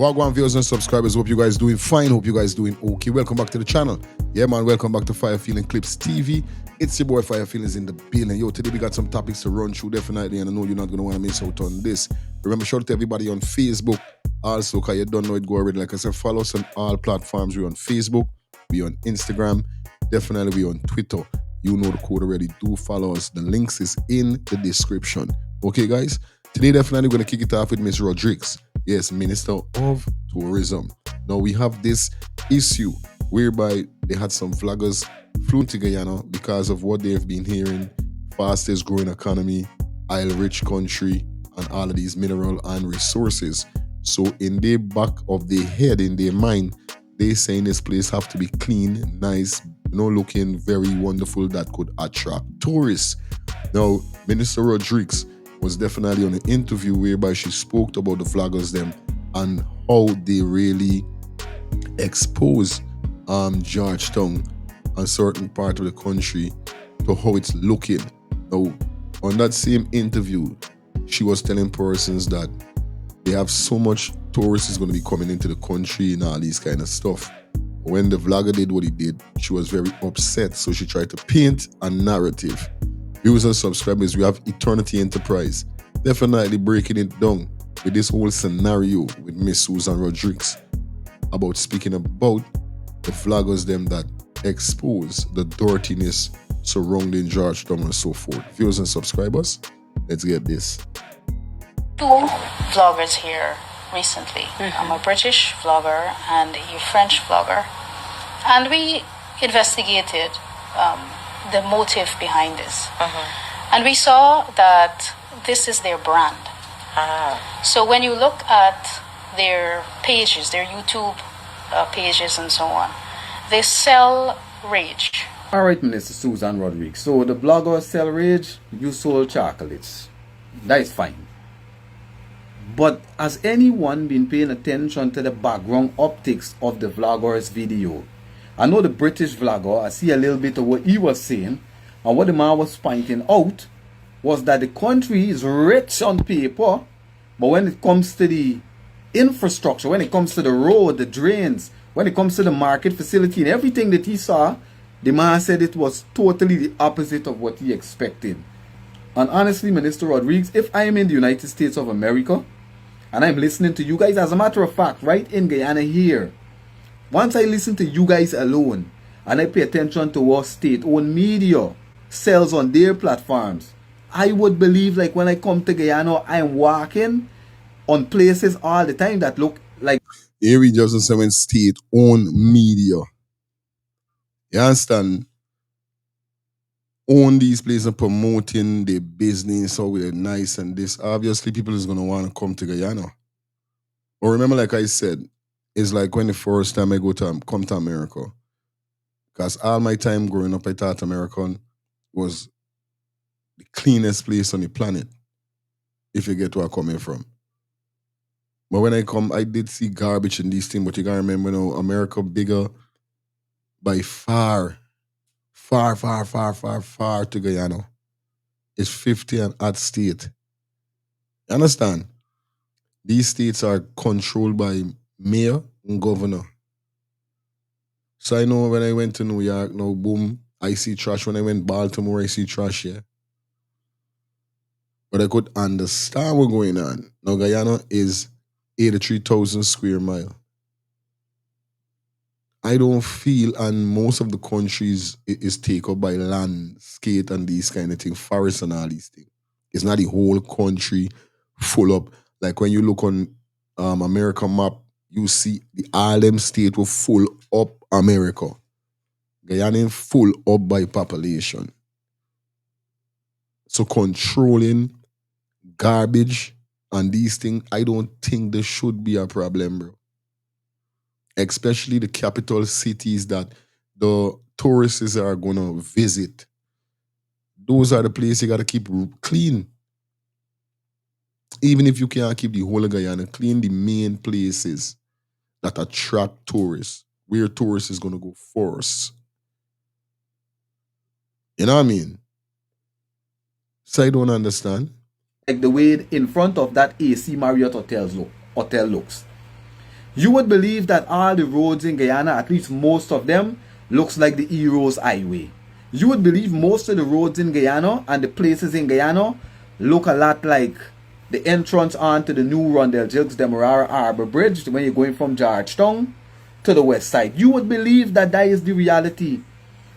Wagwan viewers and subscribers, hope you guys doing fine, hope you guys doing okay. Welcome back to the channel. Yeah man, welcome back to Fire Feeling Clips TV. It's your boy Fire Feelings in the building. Yo, today we got some topics to run through definitely, and I know you're not going to want to miss out on this. Remember, shout out to everybody on Facebook. Also, because you don't know it, go already. Like I said, follow us on all platforms. We're on Facebook, we're on Instagram, definitely we're on Twitter. You know the code already. Do follow us. The links is in the description. Okay, guys? Today, definitely going to kick it off with Ms. Rodriguez. Yes, Minister of Tourism. Now, we have this issue whereby they had some flaggers flew to Guyana because of what they've been hearing, fastest growing economy, oil-rich country, and all of these mineral and resources. So in the back of their head, in their mind, they saying this place have to be clean, nice, looking very wonderful that could attract tourists. Now, Minister Rodriguez was definitely on an interview whereby she spoke about the flaggers them and how they really expose Georgetown and certain part of the country to how it's looking. Now, on that same interview, she was telling persons that they have so much tourists is going to be coming into the country and all these kind of stuff. When the vlogger did what he did, she was very upset, so she tried to paint a narrative. Viewers and subscribers, we have Eternity Enterprise definitely breaking it down with this whole scenario with Miss Susan Rodriguez about speaking about the vloggers them that expose the dirtiness surrounding Georgetown and so forth. Viewers and subscribers, let's get this. Two vloggers here recently. I'm a British vlogger and a French vlogger, and we investigated the motive behind this. And we saw that this is their brand. So when you look at their pages, their YouTube pages and so on, they sell rage. Alright, Minister Susan Rodriguez. So the blogger sell rage, you sold chocolates. That is fine. But has anyone been paying attention to the background optics of the vlogger's video? I know the British vlogger, I see a little bit of what he was saying, and what the man was pointing out was that the country is rich on paper, but when it comes to the infrastructure, when it comes to the road, the drains, when it comes to the market facility and everything that he saw, the man said it was totally the opposite of what he expected. And honestly, Minister Rodriguez, if I am in the United States of America and I'm listening to you guys, as a matter of fact, right in Guyana here, once I listen to you guys alone and I pay attention to what state-owned media sells on their platforms, I would believe like when I come to Guyana, I'm walking on places all the time that look like... Here we just say when state-owned media, you understand, own these places and promoting their business, how they're nice and this, obviously people is going to want to come to Guyana. But remember, like I said, it's like when the first time I come to America, because all my time growing up, I thought America was the cleanest place on the planet, if you get where I'm coming from. But when I come, I did see garbage and these things, but you gotta remember, America bigger by far to Guyana. It's 50 and odd state. You understand? These states are controlled by mayor and governor. So I know when I went to New York, now boom, I see trash. When I went to Baltimore, I see trash here. But I could understand what's going on. Now Guyana is 83,000 square miles. I don't feel, and most of the countries is taken up by landscape and these kind of things, forests and all these things. It's not the whole country full up. Like when you look on American map, you see the Harlem state will full up America. Guyana full up by population. So controlling garbage and these things, I don't think there should be a problem, bro. Especially the capital cities that the tourists are going to visit. Those are the places you got to keep clean. Even if you can't keep the whole of Guyana, clean the main places that attract tourists, where tourists is going to go first. You know what I mean? So I don't understand. Like the way in front of that AC Marriott hotel looks. You would believe that all the roads in Guyana, at least most of them, looks like the Heroes Highway. You would believe most of the roads in Guyana and the places in Guyana look a lot like the entrance onto the new Rondell Jilks Demerara Harbour Bridge when you're going from Georgetown to the west side. You would believe that that is the reality.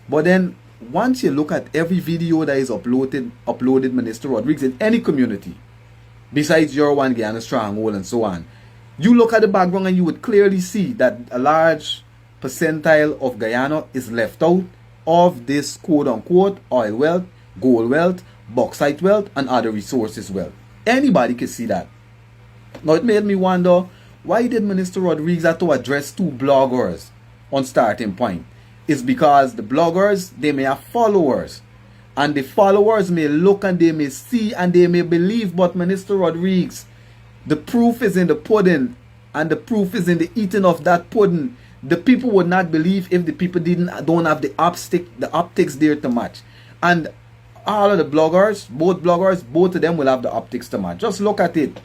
But then once you look at every video that is uploaded Minister Rodriguez in any community, besides your one Guyana Stronghold and so on, you look at the background and you would clearly see that a large percentile of Guyana is left out of this quote-unquote oil wealth, gold wealth, bauxite wealth, and other resources wealth. Anybody can see that. Now, it made me wonder, why did Minister Rodriguez have to address two bloggers on Starting Point? It's because the bloggers, they may have followers. And the followers may look and they may see and they may believe, but Minister Rodriguez, the proof is in the pudding, and the proof is in the eating of that pudding. The people would not believe if the people don't have the optics there to match. And all of the bloggers, both of them will have the optics to match. Just look at it.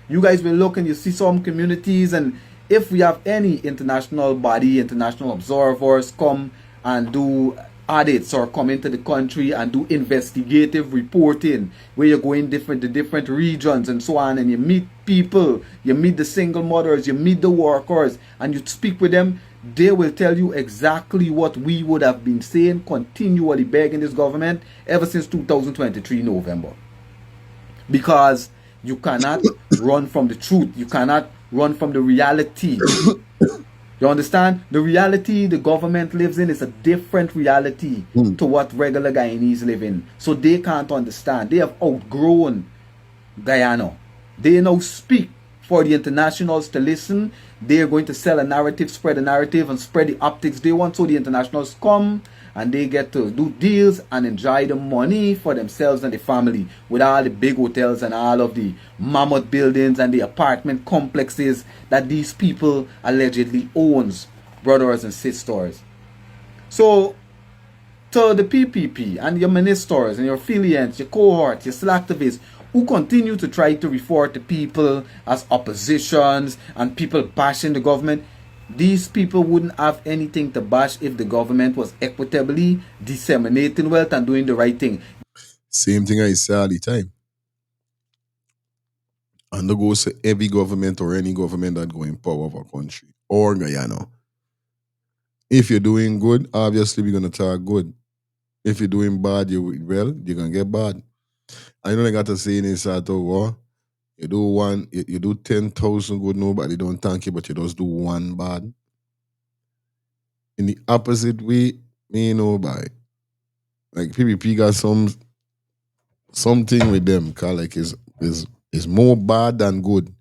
You guys will look and you see some communities, and if we have any international body, international observers come and do audits or come into the country and do investigative reporting where you're going to different regions and so on, and you meet people, you meet the single mothers, you meet the workers, and you speak with them, they will tell you exactly what we would have been saying, continually begging this government ever since 2023 November. Because you cannot run from the truth. You cannot run from the reality. You understand? The reality the government lives in is a different reality to what regular Guyanese live in. So they can't understand. They have outgrown Guyana. They now speak for the internationals to listen. They're going to sell a narrative, spread a narrative, and spread the optics they want. So the internationals come and they get to do deals and enjoy the money for themselves and the family with all the big hotels and all of the mammoth buildings and the apartment complexes that these people allegedly owns, brothers and sisters. So to the PPP and your ministers and your affiliates, your cohorts, your slacktivists who continue to try to refer to people as oppositions and people bashing the government, these people wouldn't have anything to bash if the government was equitably disseminating wealth and doing the right thing. Same thing I say all the time. And the goes to every government or any government that go in power of a country or Guyana. If you're doing good, obviously we're gonna talk good. If you're doing bad, you're gonna get bad. I know I got to say in this at all. You do 10,000 good, nobody don't thank you, but you just do one bad. In the opposite way, me nobody. Like PPP got something with them, cause like is more bad than good.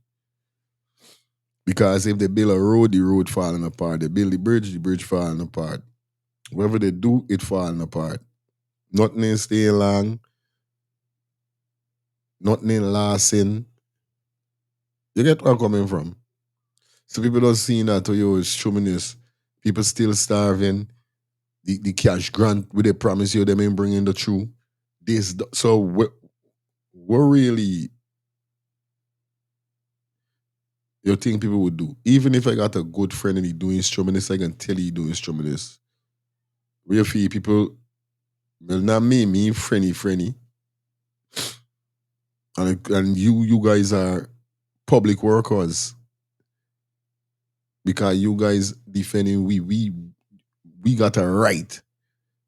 Because if they build a road, the road falling apart. They build the bridge falling apart. Whatever they do, it falling apart. Nothing is staying long. Nothing in lasting. You get where I'm coming from? So people don't see that, it's shuminess. People still starving. The cash grant where they promise you them ain't bringing the truth. So we're really, you think people would do? Even if I got a good friend and he doing struminous, I can tell he doing struminous. We feel people, well, not me friendly. And you guys are public workers. Because you guys defending we got a right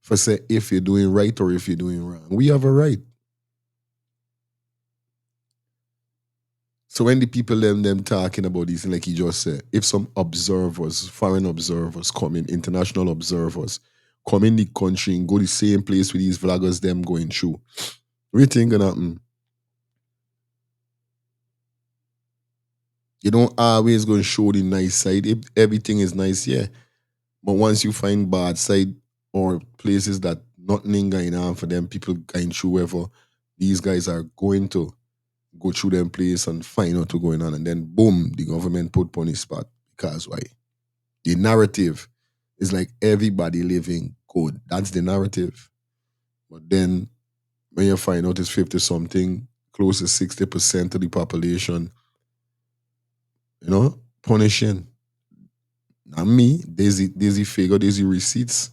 for say if you're doing right or if you're doing wrong. We have a right. So when the people them talking about this, like he just said, if some observers, foreign observers come in, international observers, come in the country and go the same place with these vloggers them going through, what do you think gonna happen? You don't always go and show the nice side. If everything is nice, yeah. But once you find bad side or places that nothing going on for them, people going through wherever, these guys are going to go through them place and find out what's going on. And then boom, the government put on the spot. Because why? The narrative is like everybody living good. That's the narrative. But then when you find out it's 50 something, close to 60% of the population, punishing. Not me. Daisy figure, Daisy receipts.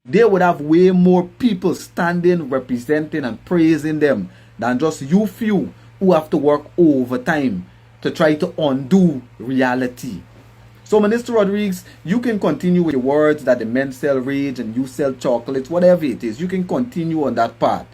They would have way more people standing, representing, and praising them than just you few who have to work overtime to try to undo reality. So, Minister Rodriguez, you can continue with your words that the men sell rage and you sell chocolates, whatever it is. You can continue on that path.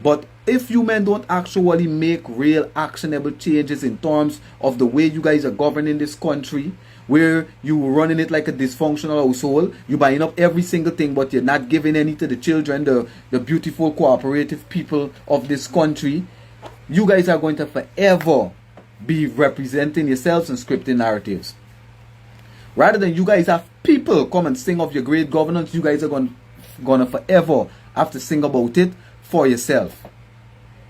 But if you men don't actually make real actionable changes in terms of the way you guys are governing this country, where you running it like a dysfunctional household, you buying up every single thing but you're not giving any to the children, the beautiful cooperative people of this country, you guys are going to forever be representing yourselves and scripting narratives. Rather than you guys have people come and sing of your great governance, you guys are gonna forever have to sing about it for yourself.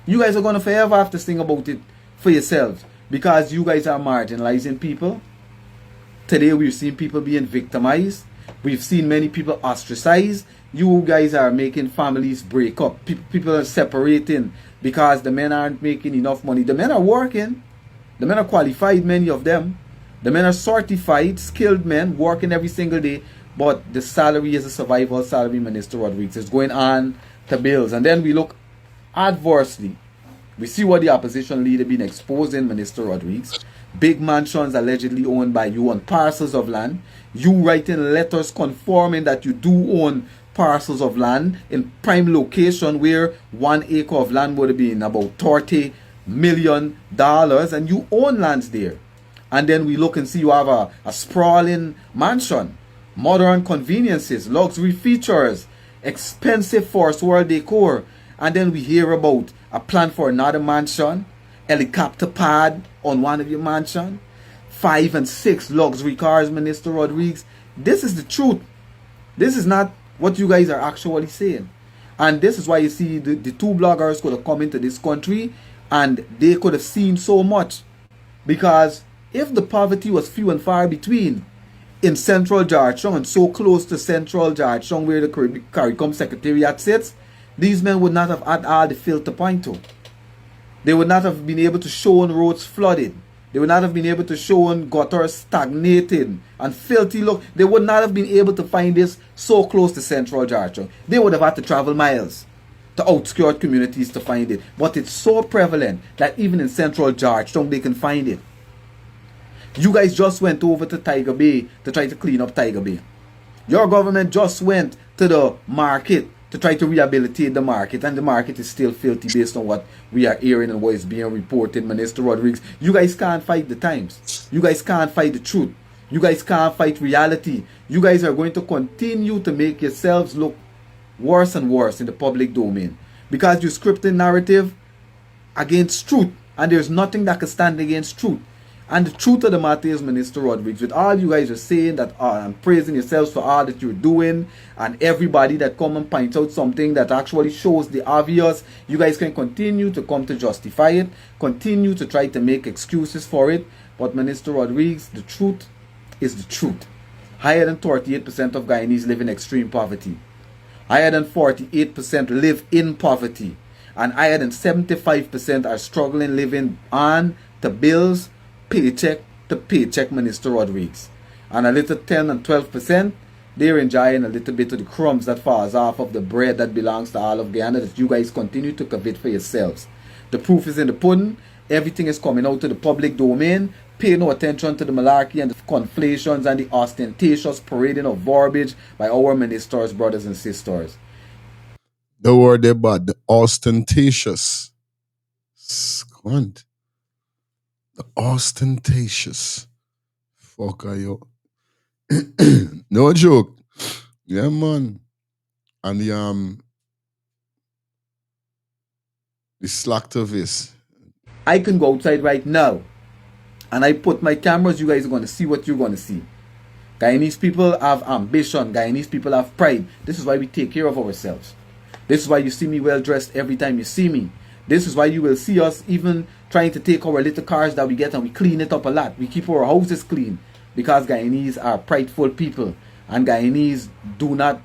You guys are gonna forever have to sing about it for yourselves because you guys are marginalizing people. Today we've seen people being victimized. We've seen many people ostracized. You guys are making families break up. People are separating because the men aren't making enough money. The men are working. The men are qualified, many of them. The men are certified, skilled men, working every single day. But the salary is a survival salary, Minister Rodriguez. It's going on to bills. And then we look adversely. We see what the opposition leader been exposing, Minister Rodriguez. Big mansions allegedly owned by you on parcels of land. You writing letters confirming that you do own parcels of land in prime location where 1 acre of land would have been about $30 million and you own lands there. And then we look and see you have a sprawling mansion, modern conveniences, luxury features, expensive first world decor. And then we hear about a plan for another mansion, helicopter pad on one of your mansion, 5 and 6 luxury cars, Minister Rodriguez. This is the truth. This is not what you guys are actually saying. And this is why you see the two bloggers could have come into this country and they could have seen so much. Because if the poverty was few and far between in central Georgetown and so close to central Georgetown where the CARICOM Secretariat sits, these men would not have had all the filth to point to. They would not have been able to show on roads flooded. They would not have been able to show on gutters stagnated and filthy look. They would not have been able to find this so close to central Georgetown. They would have had to travel miles to outskirt communities to find it. But it's so prevalent that even in central Georgetown they can find it. You guys just went over to Tiger Bay to try to clean up Tiger Bay. Your government just went to the market to try to rehabilitate the market, and the market is still filthy based on what we are hearing and what is being reported, Minister Rodriguez. You guys can't fight the times. You guys can't fight the truth. You guys can't fight reality. You guys are going to continue to make yourselves look worse and worse in the public domain because you script a narrative against truth, and there's nothing that can stand against truth. And the truth of the matter is, Minister Rodriguez, with all you guys are saying that and praising yourselves for all that you're doing, and everybody that come and points out something that actually shows the obvious, you guys can continue to come to justify it, continue to try to make excuses for it. But Minister Rodriguez, the truth is the truth. Higher than 38% of Guyanese live in extreme poverty. Higher than 48% live in poverty. And higher than 75% are struggling living on the bills, paycheck to paycheck, Minister Rodriguez. And a little 10 and 12%, they're enjoying a little bit of the crumbs that falls off of the bread that belongs to all of Guyana that you guys continue to covet for yourselves. The proof is in the pudding. Everything is coming out to the public domain. Pay no attention to the malarkey and the conflations and the ostentatious parading of verbiage by our ministers, brothers and sisters. The word they bad, the ostentatious. Squant. The ostentatious. Fuck are you? No joke. Yeah, man. And the slacktivists. I can go outside right now and I put my cameras, you guys are going to see what you're going to see. Guyanese people have ambition. Guyanese people have pride. This is why we take care of ourselves. This is why you see me well dressed every time you see me. This is why you will see us even trying to take our little cars that we get and we clean it up a lot. We keep our houses clean because Guyanese are prideful people. And Guyanese do not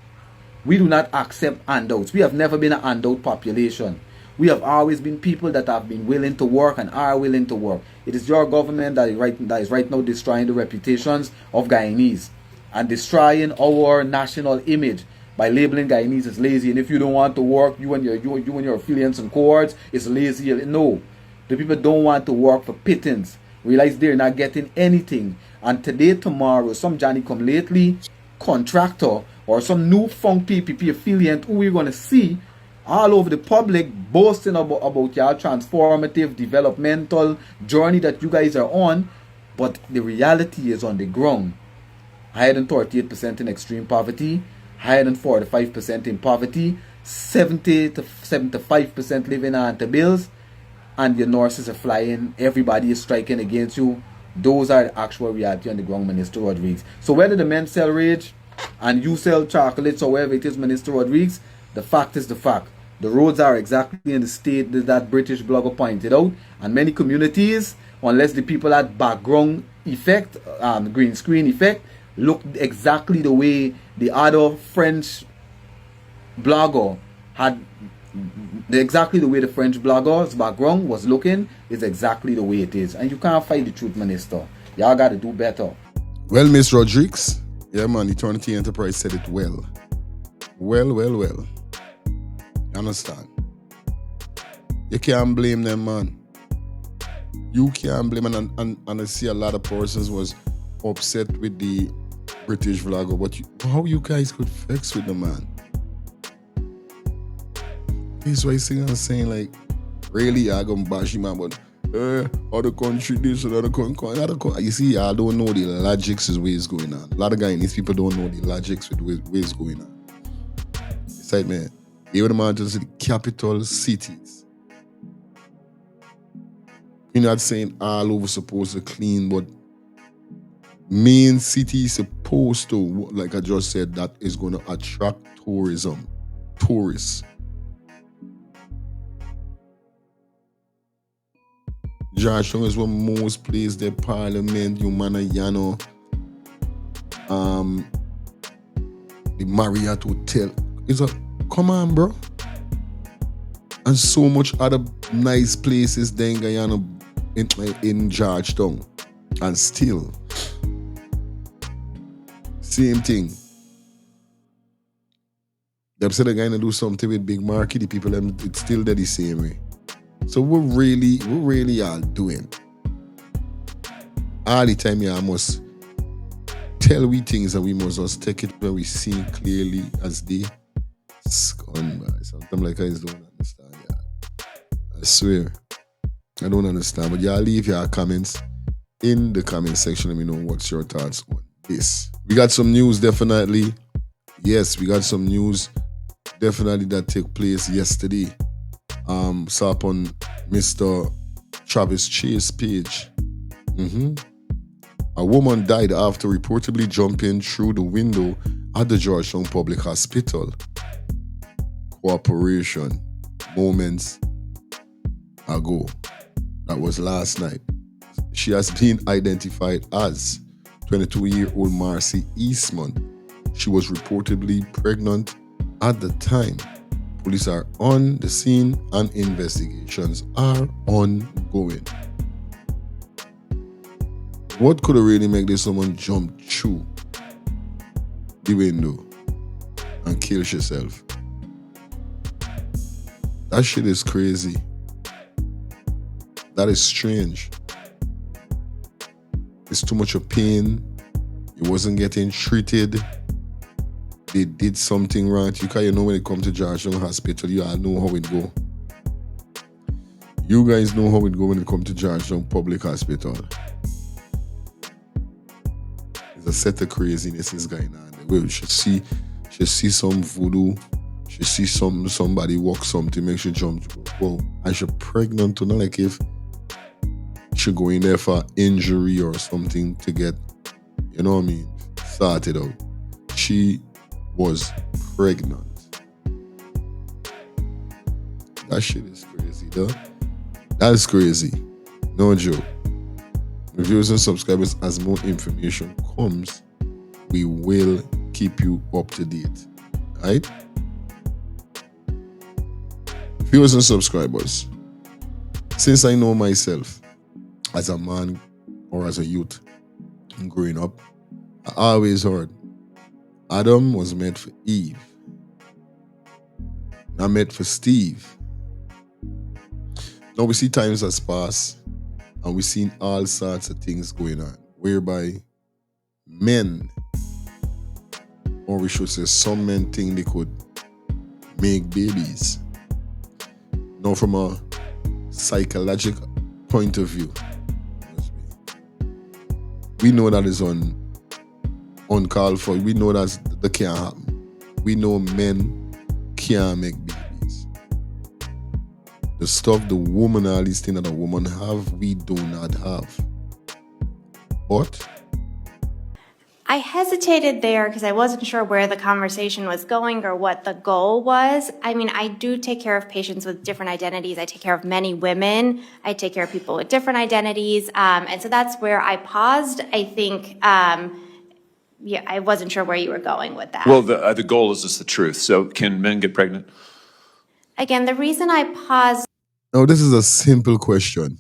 accept handouts. We have never been a handout population. We have always been people that have been willing to work and are willing to work. It is your government that is right now destroying the reputations of Guyanese. and destroying our national image by labeling Guyanese as lazy. And if you don't want to work, you and your affiliates and cohorts is lazy. No, the people don't want to work for pittance. Realize they're not getting anything. And today, tomorrow, some Johnny come lately contractor or some new funk PPP affiliate who we're going to see all over the public boasting about your transformative developmental journey that you guys are on, but the reality is on the ground. Higher than 38% in extreme poverty, higher than 45% in poverty, 70 to 75% living on the bills, and your nurses are flying, everybody is striking against you. Those are the actual reality on the ground, Minister Rodriguez. So whether the men sell rage and you sell chocolates or wherever it is, Minister Rodriguez, the fact is the fact. The roads are exactly in the state that British blogger pointed out. And many communities, unless the people had background effect, green screen effect, look exactly the way the other French blogger had, exactly the way the French blogger's background was looking is exactly the way it is. And you can't fight the truth, Minister. Y'all got to do better. Well, Miss Rodriguez, yeah, man, Eternity Enterprise said it well. Well. You understand? You can't blame them, man. You can't blame them. And I see a lot of persons was upset with the British vlogger, but how you guys could vex with the man? He's why saying like, really, I gonna bash him, man, but other country this and other country. You see, I don't know the logics is ways going on. A lot of Guyanese people don't know the logics with ways going on. It's like, man, you would imagine the capital cities. You're not saying all over supposed to clean, but main city is supposed to, like I just said, that is going to attract tourists. Georgetown is one most places their parliament, Guyana, the Marriott Hotel. Come on, bro. And so much other nice places there in Guyana, in Georgetown. And still, same thing. They said they're going to do something with big market, the people, it's still there the same way. So what really are doing? All the time, I must tell we things that we must just take it where we see clearly as they scumbag. Something like I just don't understand. Yeah. I swear, I don't understand. But y'all leave your comments in the comment section. Let me know what's your thoughts on this. We got some news, definitely. Yes, we got some news, definitely, that took place yesterday. Saw up on Mr. Travis Chase page. A woman died after reportedly jumping through the window at the Georgetown Public Hospital. Cooperation moments ago. That was last night. She has been identified as 22-year-old Marcy Eastman. She was reportedly pregnant at the time. Police are on the scene and investigations are ongoing. What could have really made this someone jump through the window and kill herself? That shit is crazy. That is strange. It's too much of pain. It wasn't getting treated. They did something right. You know when it comes to Georgetown Hospital, you all know how it go. You guys know how it go when it comes to Georgetown Public Hospital. There's a set of craziness is going on. We should see some voodoo. She see somebody walk something, make sure jump. Well, I should pregnant to not like if she go in there for injury or something to get, you know what I mean, sorted out. She was pregnant. That shit is crazy, though. That is crazy. No joke. Viewers and subscribers, as more information comes, we will keep you up to date. Right? Viewers and subscribers, since I know myself as a man or as a youth growing up, I always heard Adam was meant for Eve, not meant for Steve. Now we see times has passed and we've seen all sorts of things going on, whereby men, or we should say some men, think they could make babies. Now from a psychological point of view, we know that is uncalled for. We know that can't happen. We know men can't make babies. The stuff the woman, all these things that a woman have, we do not have. But I hesitated there because I wasn't sure where the conversation was going or what the goal was. I mean, I do take care of patients with different identities. I take care of many women. I take care of people with different identities. And so that's where I paused. I think, yeah, I wasn't sure where you were going with that. Well, the goal is just the truth. So can men get pregnant? Again, the reason I paused. now this is a simple question.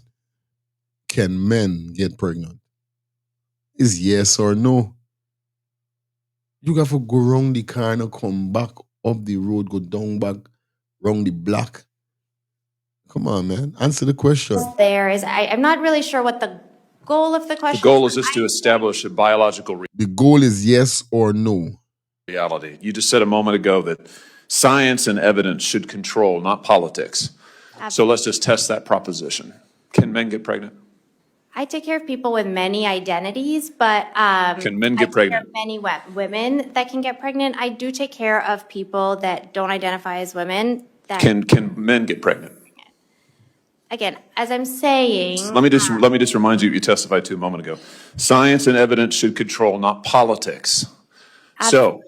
Can men get pregnant? Is yes or no? You got to go round the corner, come back up the road, go down back, round the block. Come on, man. Answer the question. There is, I'm not really sure what the goal of the question The goal is just to establish a biological The goal is yes or no. reality. You just said a moment ago that science and evidence should control, not politics. So let's just test that proposition. Can men get pregnant? I take care of people with many identities, but Can men get I take care pregnant? of many women that can get pregnant. I do take care of people that don't identify as women. That Can men get pregnant? again, as I'm saying, Let me just remind you what you testified to a moment ago. Science and evidence should control, not politics. So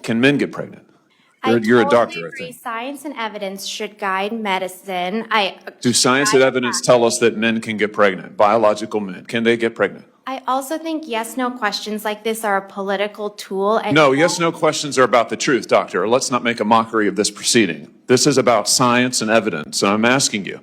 can men get pregnant? You're a doctor, I agree. think. Science and evidence should guide medicine. Do science and evidence tell us that men can get pregnant? Biological men, can they get pregnant? I also think yes/no questions like this are a political tool. And No, yes/no questions are about the truth, doctor. Let's not make a mockery of this proceeding. This is about science and evidence, and I'm asking you.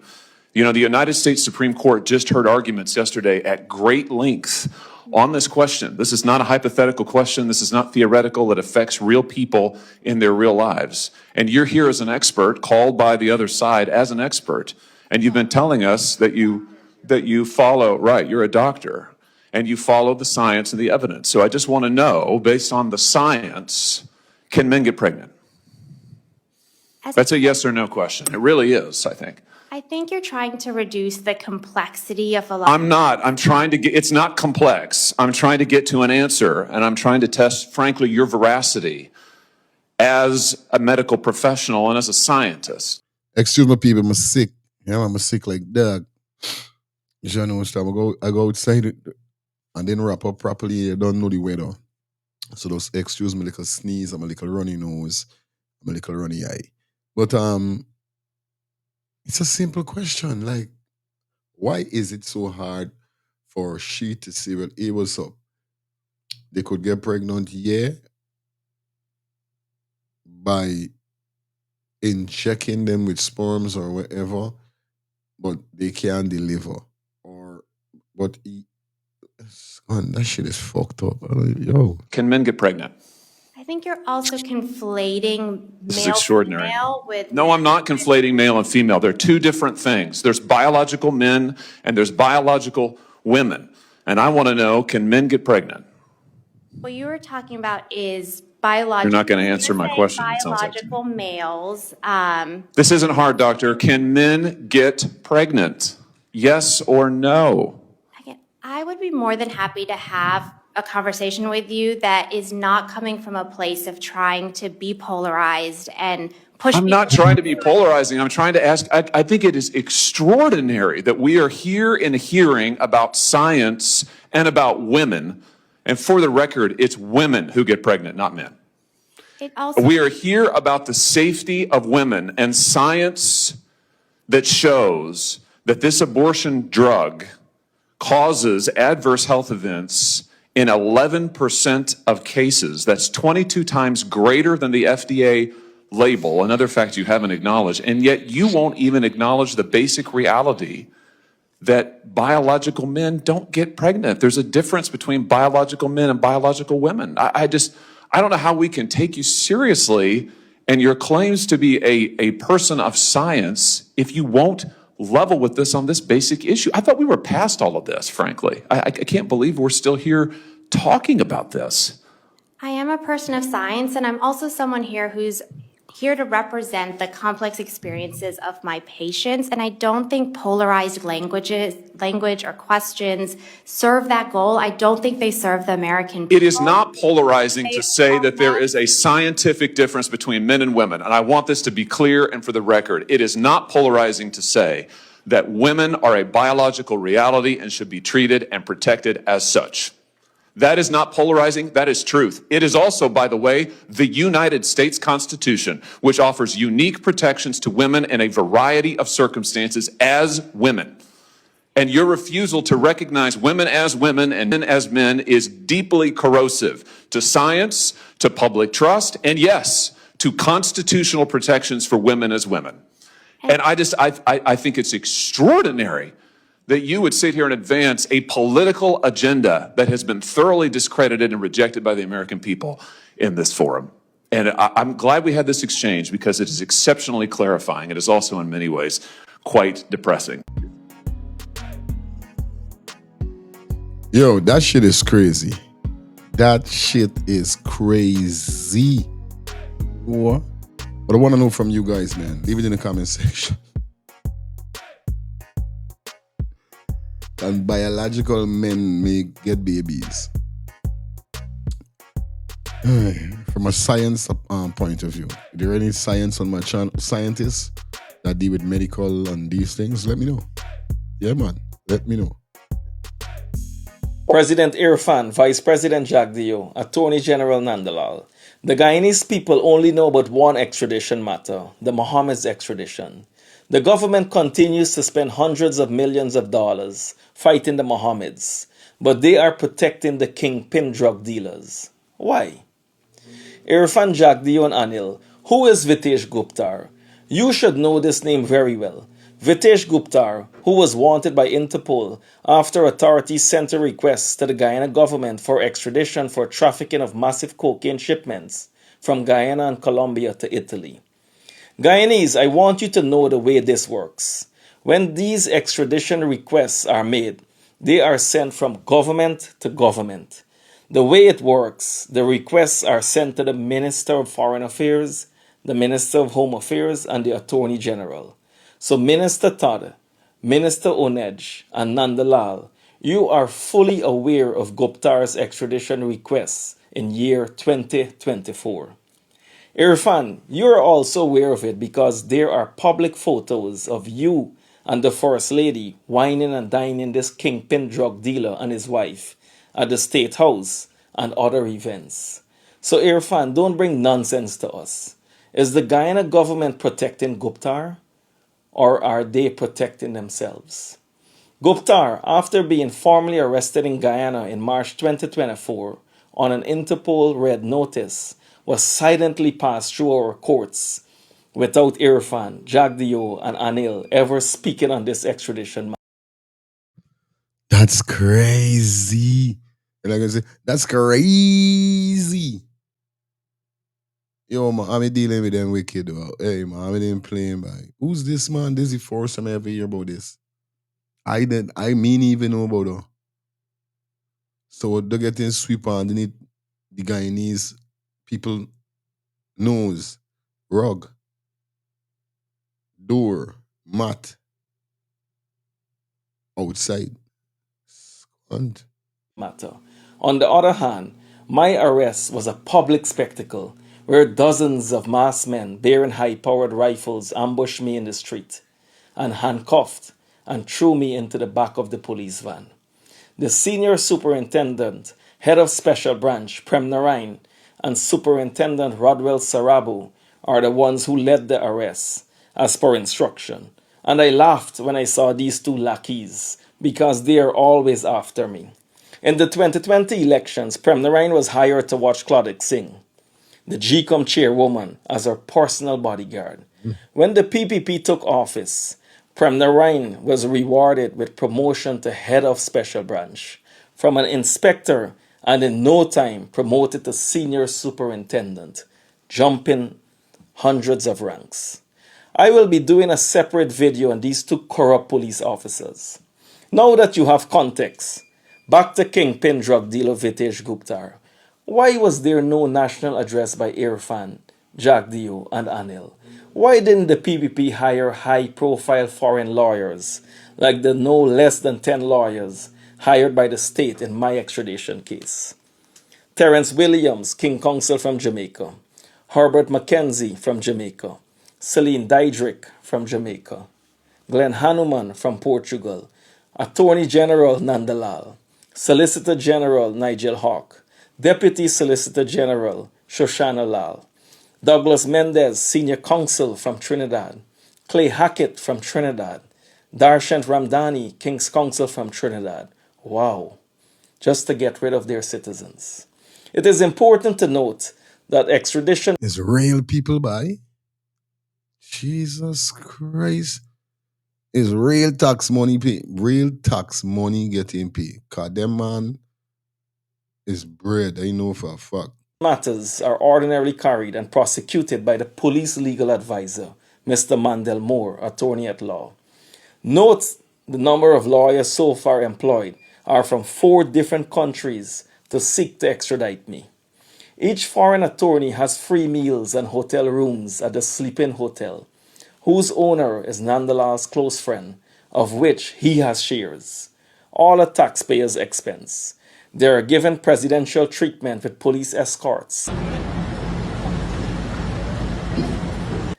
You know, the United States Supreme Court just heard arguments yesterday at great length on this question. This is not a hypothetical question. This is not theoretical. It affects real people in their real lives. And you're here as an expert, called by the other side as an expert, and you've been telling us that you follow, right, you're a doctor, and you follow the science and the evidence. So I just want to know, based on the science, can men get pregnant? That's a yes or no question. It really is, I think. I think you're trying to reduce the complexity of a lot. I'm not. I'm trying to get, it's not complex. I'm trying to get to an answer, and I'm trying to test, frankly, your veracity as a medical professional and as a scientist. Excuse me, people, I'm sick. Yeah, I'm sick like dog. You know what time I go outside and then wrap up properly. I don't know the weather. So those excuse me, little sneeze, I'm a little runny nose, I'm a little runny eye. But it's a simple question. Like, why is it so hard for she to say, well, hey, what's up? They could get pregnant, yeah, by injecting them with sperms or whatever, but they can't deliver. Man, that shit is fucked up. Yo. Can men get pregnant? I think you're also conflating This is male extraordinary. female with No, I'm not conflating male and female. They're two different things. There's biological men and there's biological women. And I want to know, can men get pregnant? What you were talking about is biological. You're not going to answer my saying question, it sounds like to me. Biological males. This isn't hard, doctor. Can men get pregnant? Yes or no? Again, I would be more than happy to have a conversation with you that is not coming from a place of trying to be polarized and push. I'm not trying to be polarizing. I'm trying to ask, I think it is extraordinary that we are here in a hearing about science and about women. And for the record, it's women who get pregnant, not men. It also, We are here about the safety of women and science that shows that this abortion drug causes adverse health events in 11% of cases. That's 22 times greater than the FDA label, another fact you haven't acknowledged, and yet you won't even acknowledge the basic reality that biological men don't get pregnant. There's a difference between biological men and biological women. I don't know how we can take you seriously and your claims to be a person of science if you won't level with this on this basic issue. I thought we were past all of this, frankly. I can't believe we're still here talking about this. I am a person of science, and I'm also someone here who's here to represent the complex experiences of my patients, and I don't think polarized language or questions serve that goal. I don't think they serve the American people. It is not polarizing to say that there is a scientific difference between men and women, and I want this to be clear and for the record. It is not polarizing to say that women are a biological reality and should be treated and protected as such. That is not polarizing, that is truth. It is also, by the way, the United States Constitution, which offers unique protections to women in a variety of circumstances as women. And your refusal to recognize women and men as men is deeply corrosive to science, to public trust, and yes, to constitutional protections for women as women. And I think it's extraordinary that you would sit here and advance a political agenda that has been thoroughly discredited and rejected by the American people in this forum. And I'm glad we had this exchange because it is exceptionally clarifying. It is also in many ways quite depressing. Yo, that shit is crazy. That shit is crazy. What? But I want to know from you guys, man. Leave it in the comment section. And biological men may get babies. From a science point of view, is there any science on my channel, scientists that deal with medical and these things? Let me know. Yeah, man. Let me know. President Irfan, Vice President Jagdeo, Attorney General Nandalal. The Guyanese people only know about one extradition matter, the Mohamed's extradition. The government continues to spend hundreds of millions of dollars fighting the Mohammeds, but they are protecting the kingpin drug dealers. Why? Irfan, Jagdeo and Anil, who is Vitesh Guptar? You should know this name very well. Vitesh Guptar, who was wanted by Interpol after authorities sent a request to the Guyana government for extradition for trafficking of massive cocaine shipments from Guyana and Colombia to Italy. Guyanese, I want you to know the way this works. When these extradition requests are made, they are sent from government to government. The way it works, the requests are sent to the Minister of Foreign Affairs, the Minister of Home Affairs, and the Attorney General. So Minister Todd, Minister Onej, and Nandalal, you are fully aware of Guptar's extradition requests in year 2024. Irfan, you are also aware of it because there are public photos of you and the First Lady whining and dining this kingpin drug dealer and his wife at the State House and other events. So Irfan, don't bring nonsense to us. Is the Guyana government protecting Guptar, or are they protecting themselves? Guptar, after being formally arrested in Guyana in March 2024 on an Interpol red notice, was silently passed through our courts without Irfan, Jagdeo, and Anil ever speaking on this extradition. That's crazy. And like I say, that's crazy. Yo, man, I'm dealing with them wicked, though. Hey, man, I'm in playing by. Who's this man? This is the first time I ever hear about this. I mean even know about it. So they're getting sweep underneath the Guyanese people nose, rug, door, mat, outside. And Matter. On the other hand, my arrest was a public spectacle where dozens of masked men bearing high-powered rifles ambushed me in the street and handcuffed and threw me into the back of the police van. The senior superintendent, head of special branch, Prem Narain, and Superintendent Rodwell Sarabu are the ones who led the arrest, as per instruction. And I laughed when I saw these two lackeys, because they are always after me. In the 2020 elections, Prem Narain was hired to watch Claudic Singh, the GCOM chairwoman, as her personal bodyguard. When the PPP took office, Prem Narain was rewarded with promotion to head of special branch, from an inspector and in no time promoted to senior superintendent, jumping hundreds of ranks. I will be doing a separate video on these two corrupt police officers. Now that you have context, back to Kingpin drug dealer Vitesh Gupta. Why was there no national address by Irfan, Jagdeo, and Anil? Why didn't the PPP hire high-profile foreign lawyers, like the no less than 10 lawyers hired by the state in my extradition case? Terence Williams, King Counsel from Jamaica. Herbert Mackenzie from Jamaica. Celine Diedrich from Jamaica. Glenn Hanuman from Portugal. Attorney General Nandalal. Solicitor General Nigel Hawke. Deputy Solicitor General Shoshana Lal. Douglas Mendez, Senior Counsel from Trinidad. Clay Hackett from Trinidad. Darshant Ramdani, King's Counsel from Trinidad. Wow. Just to get rid of their citizens. It is important to note that extradition Is real people by? Jesus Christ. Is real tax money pay? Real tax money getting paid. Cause them man is bread. I know for a fact. matters are ordinarily carried and prosecuted by the police legal advisor, Mr. Mandel Moore, attorney at law. Note the number of lawyers so far employed are from 4 different countries to seek to extradite me. Each foreign attorney has free meals and hotel rooms at the Sleep-In Hotel, whose owner is Nandalal's close friend, of which he has shares, all at taxpayers' expense. They are given presidential treatment with police escorts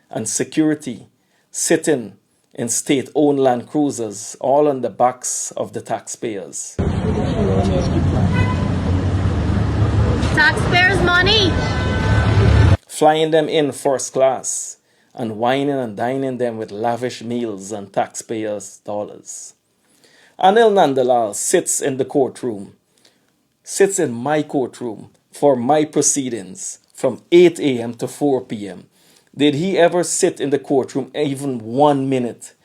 and security, sitting in state-owned Land Cruisers, all on the backs of the taxpayers. Taxpayers' money. Flying them in first class and wining and dining them with lavish meals and taxpayers' dollars. Anil Nandalal sits in my courtroom for my proceedings from 8 a.m. to 4 p.m. Did he ever sit in the courtroom even 1 minute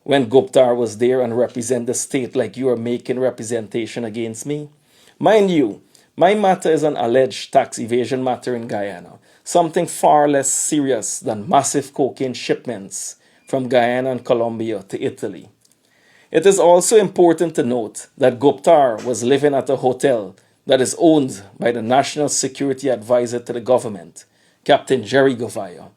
when Gupta was there and represent the state like you are making representation against me? Mind you, my matter is an alleged tax evasion matter in Guyana, something far less serious than massive cocaine shipments from Guyana and Colombia to Italy. It is also important to note that Gupta was living at a hotel that is owned by the National Security Advisor to the government, Captain Jerry Govaya.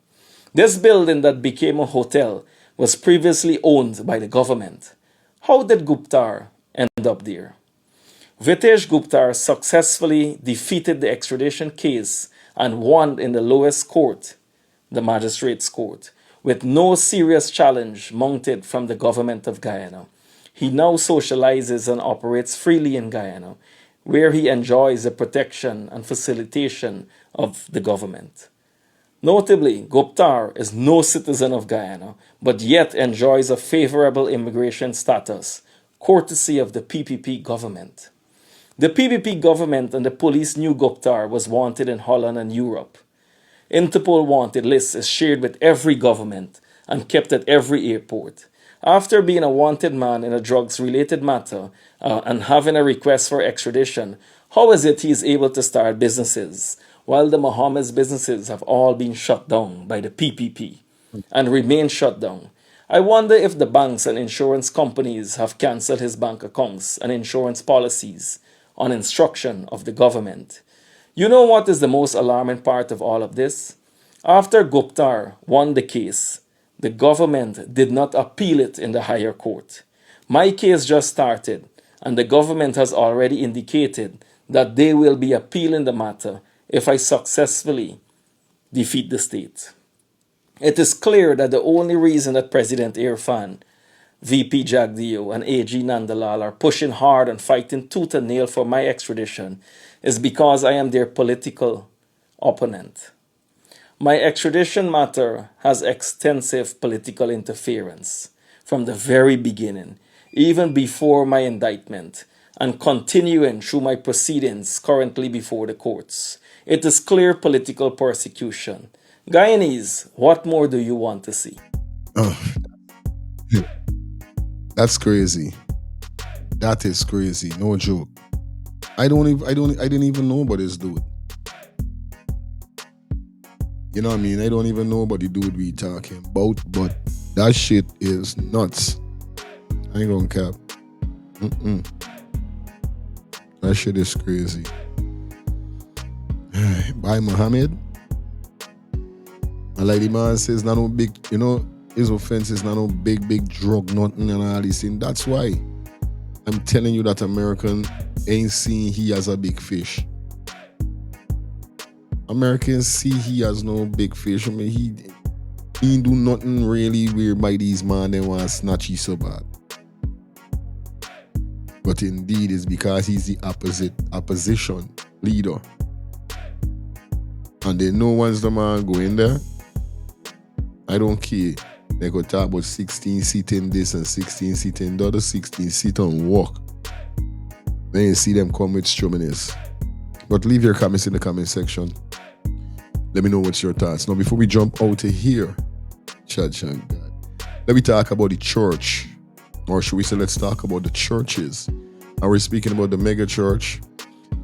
This building that became a hotel was previously owned by the government. How did Gupta end up there? Vitesh Gupta successfully defeated the extradition case and won in the lowest court, the Magistrates' Court, with no serious challenge mounted from the government of Guyana. He now socializes and operates freely in Guyana, where he enjoys the protection and facilitation of the government. Notably, Gupta is no citizen of Guyana, but yet enjoys a favorable immigration status, courtesy of the PPP government. The PPP government and the police knew Gupta was wanted in Holland and Europe. Interpol wanted list is shared with every government and kept at every airport. After being a wanted man in a drugs-related matter and having a request for extradition, how is it he is able to start businesses while the Mohammed's businesses have all been shut down by the PPP and remain shut down? I wonder if the banks and insurance companies have cancelled his bank accounts and insurance policies on instruction of the government. You know what is the most alarming part of all of this? After Gupta won the case, the government did not appeal it in the higher court. My case just started, and the government has already indicated that they will be appealing the matter if I successfully defeat the state. It is clear that the only reason that President Irfan, VP Jagdeo, and AG Nandalal are pushing hard and fighting tooth and nail for my extradition is because I am their political opponent. My extradition matter has extensive political interference from the very beginning, even before my indictment, and continuing through my proceedings currently before the courts. It is clear political persecution. Guyanese, what more do you want to see? Oh, that's crazy. That is crazy. No joke. I didn't even know about this dude. You know what I mean? I don't even know about the dude we talking about, but that shit is nuts. I ain't gonna cap. That shit is crazy. By Mohamed. And like the man says, not no big, you know, his offense is not no big drug, nothing and all these things. That's why I'm telling you that American ain't seeing he as a big fish. Americans see he as no big fish. I mean, he ain't do nothing really weird by these man they want to snatch you so bad. But indeed, it's because he's the opposition leader. And they know once the man go in there, I don't care. They go talk about 16 seat in this and 16 seat in the other, 16 seat on walk. Then you see them come with struminess. But leave your comments in the comment section. Let me know what's your thoughts. Now, before we jump out of here, let me talk about the church. Or should we say, let's talk about the churches. And we're speaking about the Megachurch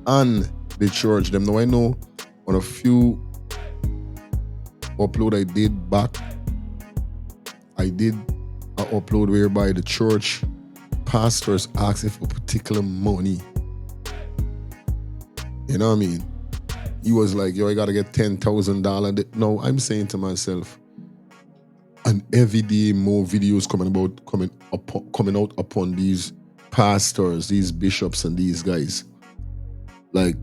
and the church. Them now I know on a few upload I did back, I did an upload whereby the church pastors asking for particular money. You know what I mean? He was like, yo, I gotta get $10,000. No, I'm saying to myself, and every day more videos coming out upon these pastors, these bishops and these guys. Like,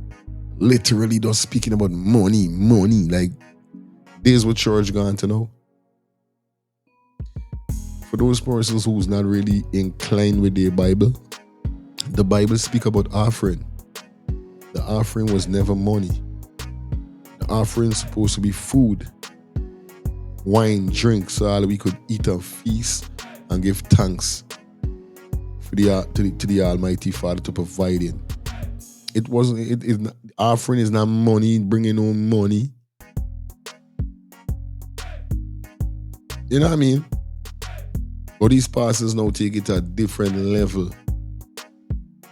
literally just speaking about money. Like, there's what church gone to know. For those persons who's not really inclined with their Bible, the Bible speak about offering. The offering was never money. The offering is supposed to be food, wine, drink, so all we could eat and feast and give thanks for to the Almighty Father to provide it. It wasn't. Offering is not money, bringing home money. You know what I mean? But these pastors now take it to a different level.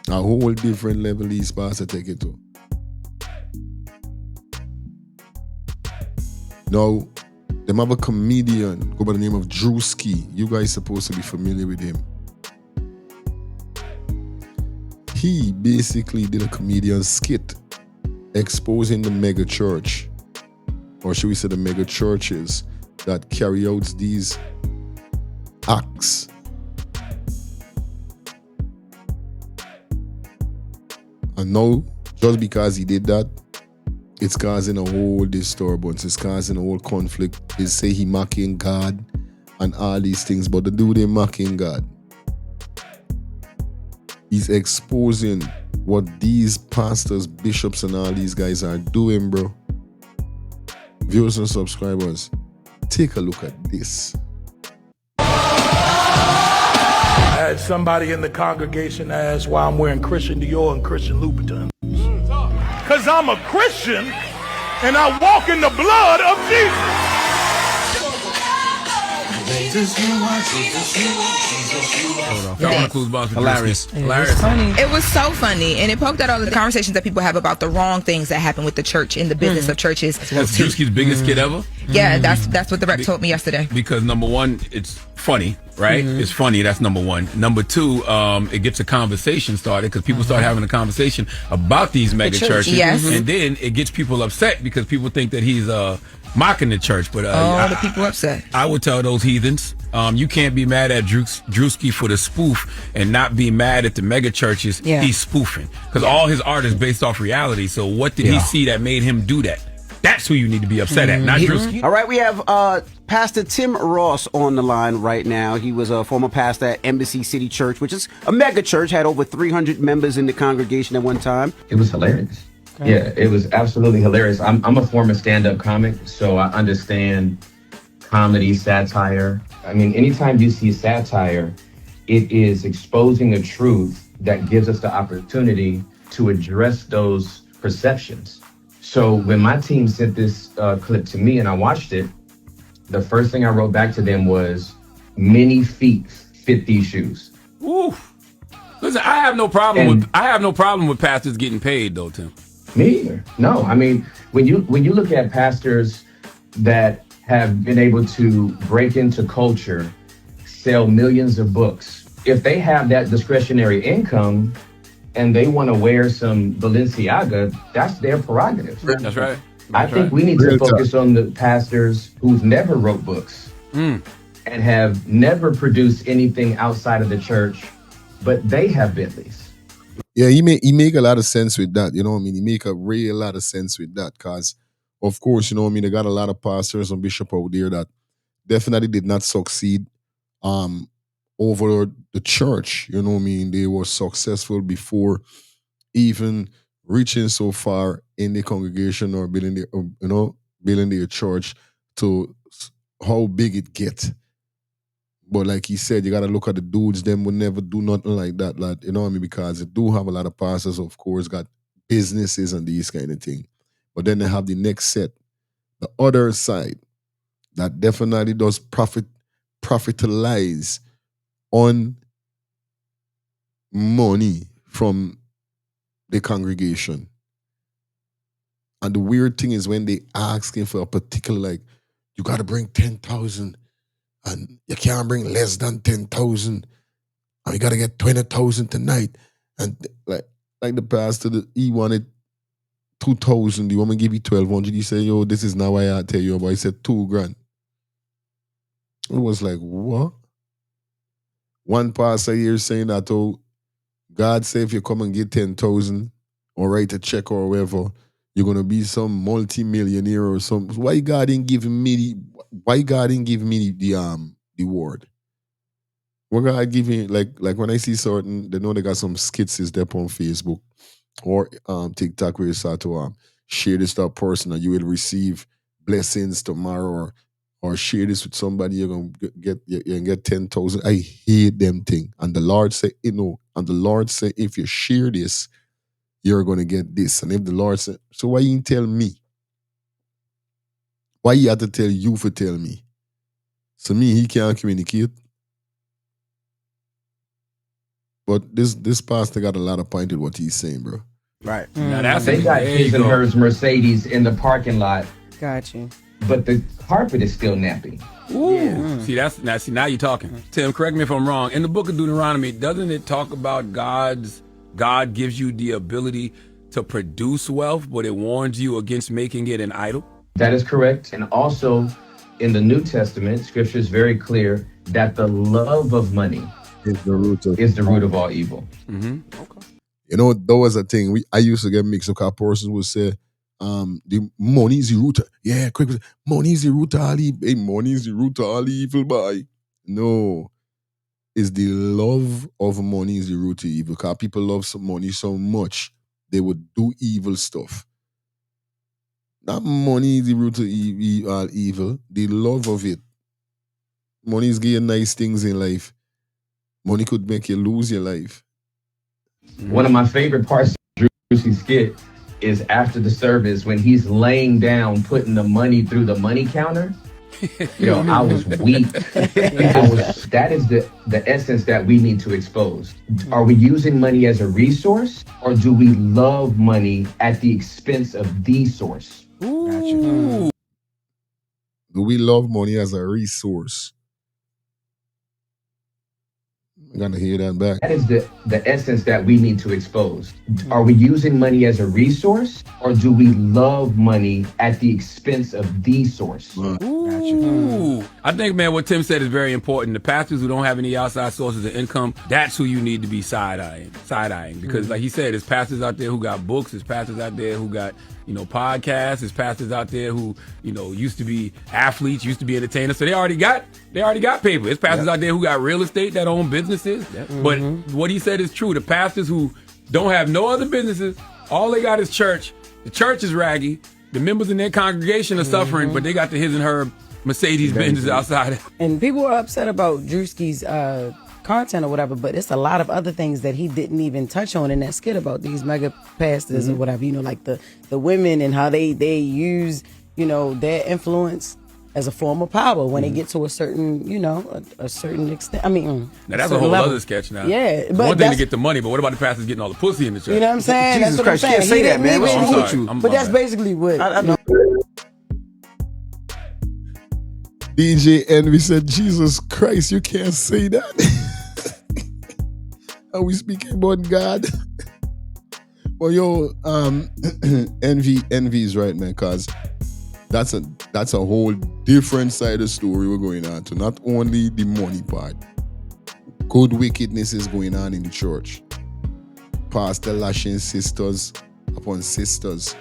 A whole different level these pastors take it to. Now, them have a comedian go by the name of Drewski. You guys supposed to be familiar with him. He basically did a comedian skit exposing the megachurch, or should we say the megachurches that carry out these acts. And now, just because he did that, it's causing a whole disturbance. It's causing a whole conflict. They say he mocking God and all these things, but the dude ain't mocking God. He's exposing what these pastors, bishops, and all these guys are doing, bro. Viewers and subscribers, take a look at this. I had somebody in the congregation ask why I'm wearing Christian Dior and Christian Louboutins. Because I'm a Christian and I walk in the blood of Jesus. Hilarious. It was so funny, and it poked out all the conversations that people have about the wrong things that happen with the church in the business of churches. That's Drewski's biggest skit ever. Yeah, that's what the rep told me yesterday. Because number one, it's funny, right? It's funny. That's number one. Number two, it gets a conversation started because people start having a conversation about these mega churches, and then it gets people upset because people think that he's mocking the church. But the people upset. I would tell those heathens, you can't be mad at Drewski for the spoof and not be mad at the mega churches. He's spoofing because all his art is based off reality. So what did he see that made him do that? That's who you need to be upset at, not Drewski. All right, we have Pastor Tim Ross on the line right now. He was a former pastor at Embassy City Church, which is a mega church, had over 300 members in the congregation at one time. It was hilarious. Yeah, it was absolutely hilarious. I'm a former stand-up comic, so I understand comedy, satire. I mean, anytime you see satire, it is exposing a truth that gives us the opportunity to address those perceptions. So when my team sent this clip to me and I watched it, the first thing I wrote back to them was, many feet fit these shoes. Oof. Listen, I have no problem with pastors getting paid though, Tim. Me either. No, I mean, when you look at pastors that have been able to break into culture, sell millions of books, if they have that discretionary income and they want to wear some Balenciaga, that's their prerogative. That's right. I think we need to focus on the pastors who've never wrote books and have never produced anything outside of the church, but they have Bentleys. Yeah, he make a lot of sense with that. You know what I mean? He make a real lot of sense with that because, of course, you know what I mean? They got a lot of pastors and bishops out there that definitely did not succeed over the church. You know what I mean? They were successful before even reaching so far in the congregation or building their church to how big it get. But like he said, you gotta look at the dudes. Them would never do nothing like that, lad. You know what I mean? Because they do have a lot of pastors, of course, got businesses and these kind of thing. But then they have the next set, the other side, that definitely does profitalize on money from the congregation. And the weird thing is when they asking for a particular, like, you got to bring 10,000 and you can't bring less than 10,000 and you got to get 20,000 tonight. And like the pastor, he wanted 2,000. The woman give you 1,200. He said, yo, this is not why I tell you about. He said $2,000. It was like, what? One pastor here saying that, oh, God say if you come and get 10,000 or write a check or whatever, you're gonna be some multi-millionaire or something. Why God didn't give me the word? What God give me, like when I see certain, they know they got some skits is there on Facebook or TikTok where you start to share this to a person and you will receive blessings tomorrow or share this with somebody, you're gonna get 10,000. I hate them thing. And the Lord say, and the Lord say, if you share this, you're gonna get this. And if the Lord said, so why you didn't tell me? Why you had to tell you for tell me? So me, he can't communicate. But this pastor got a lot of point with what he's saying, bro. Right. They got his and hers Mercedes in the parking lot. Got you. But the carpet is still nappy. Ooh. Yeah. See, now you're talking. Tim, correct me if I'm wrong. In the book of Deuteronomy, doesn't it talk about God gives you the ability to produce wealth, but it warns you against making it an idol? That is correct. And also in the New Testament, scripture is very clear that the love of money is the root of all evil. Mm-hmm. Okay. You know, that was a thing. I used to get mixed up. A person would say, the money is the root. Yeah, quick. Money is the root of all evil. Hey, money is the root of all evil, boy. No. It's the love of money is the root of evil. Because people love some money so much, they would do evil stuff. Not money is the root of all evil. The love of it. Money is getting nice things in life. Money could make you lose your life. One of my favorite parts of Drewski's skit is after the service when he's laying down, putting the money through the money counter. I was weak. That is the essence that we need to expose. Are we using money as a resource, or do we love money at the expense of the source? Gotcha. Do we love money as a resource? I'm gonna hear that back. That is the essence that we need to expose. Are we using money as a resource, or do we love money at the expense of the source? Ooh. I think, man, what Tim said is very important. The pastors who don't have any outside sources of income, that's who you need to be side-eyeing. Because like he said, there's pastors out there who got books, there's pastors out there who got, podcasts, there's pastors out there who, used to be athletes, used to be entertainers. So they already got paper. There's pastors out there who got real estate that own businesses. Yep. But what he said is true. The pastors who don't have no other businesses, all they got is church. The church is raggy. The members in their congregation are suffering, but they got the his and her Mercedes Benz outside. And people are upset about Drewski's content or whatever, but it's a lot of other things that he didn't even touch on in that skit about these mega pastors or whatever, like the women and how they use, their influence as a form of power when they get to a certain, a certain extent. I mean, now that's a whole other sketch now. Yeah, but one thing to get the money, but what about the pastors getting all the pussy in the church? You know what I'm saying? Jesus that's Christ, what I'm can't saying. say that, man. What's wrong with you? But that's basically what. DJ Envy said, Jesus Christ, you can't say that. Are we speaking about God? Well, yo, Envy is right, man, because that's a whole different side of the story we're going on to. Not only the money part. Good wickedness is going on in the church. Pastor lashing sisters upon sisters.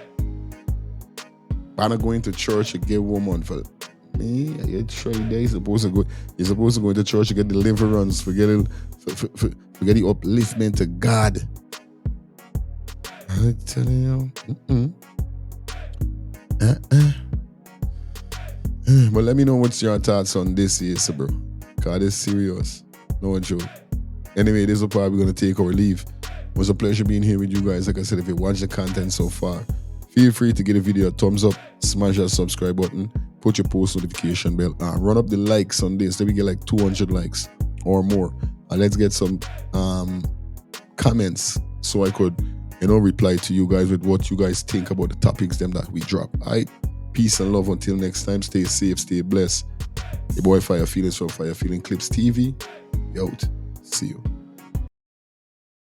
Banner going to church to get woman for me. You're supposed to go to church to get deliverance, for getting the upliftment to God. I'm telling you. But let me know what's your thoughts on this here, bro. Cause it's serious. No joke. Anyway, this is probably gonna take our leave. It was a pleasure being here with you guys. Like I said, if you watch the content so far, feel free to give the video a thumbs up, smash that subscribe button, put your post notification bell, run up the likes on this. Let me get like 200 likes or more. And let's get some comments so I could, reply to you guys with what you guys think about the topics them that we drop. Alright? Peace and love until next time. Stay safe, stay blessed. Your boy Fire Feelings from Fire Feeling Clips TV. Out. See you.